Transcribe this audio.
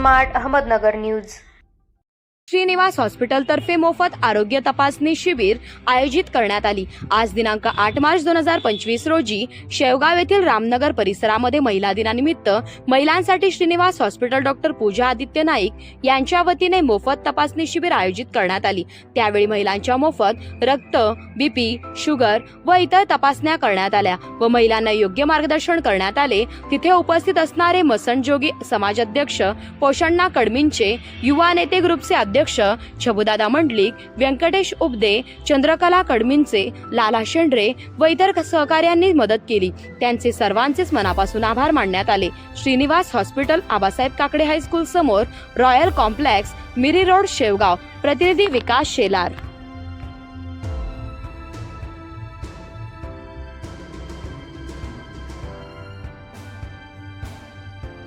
Smart Ahmednagar news. Shrinivas hospital तर्फे मोफत आरोग्य तपासणी शिबिर आयोजित करण्यात आली। आज दिनांक 8 मार्च 2025 रोजी शेवगाव येथील रामनगर परिसरामध्ये महिला दिनानिमित्त महिलांसाठी श्रीनिवास हॉस्पिटल डॉक्टर पूजा आदित्य नाईक यांच्या वतीने मोफत तपासणी शिबिर आयोजित करण्यात आली। त्यावेळी महिलांच्या मोफत रक्त, बीपी, शुगर व इतर तपासण्या करण्यात आल्या व महिलांना योग्य मार्गदर्शन करण्यात आले। तिथे उपस्थित असणारे मसणजोगी समाजाध्यक्ष पोषण्णा कडमींचे, युवा नेते ग्रुपचे अध्यक्ष छबुदादा मंडलिक, व्यंकटेश उबदे, चंद्रकला कडमींचे, लाला शेंड्रे व इतर सहकार्यांनी मदत केली। त्यांचे सर्वांचेच मनापासून आभार मानण्यात आले। श्रीनिवास हॉस्पिटल, आबासाहेब काकडे हायस्कूल समोर, रॉयल कॉम्प्लेक्स, मिरी रोड, शेवगाव। प्रतिनिधी विकास शेलार।